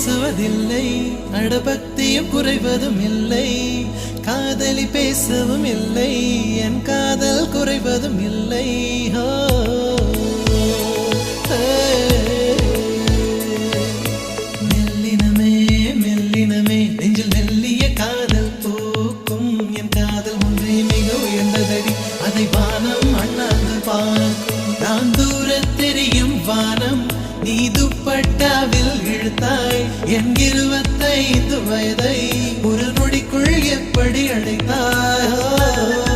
பேசுவதில்லை, அடபக்தியும் குறைவதும் இல்லை. காதலி பேசவும் இல்லை, என் காதல் குறைவதும் இல்லை. மெல்லினமே மெல்லினமே நெஞ்சில் மெல்லிய காதல் பூக்கும். என் காதல் ஒன்றே மிக உயர்ந்ததடி, அதை வானம் அண்ணாந்து பார்க்கும். நான் தூர தெரியும் வானம், நீ துப்பட்டாவில் இழுத்தாய். என் 25 வயதை ஒரு நொடிக்குள் எப்படி அடைத்தாய்?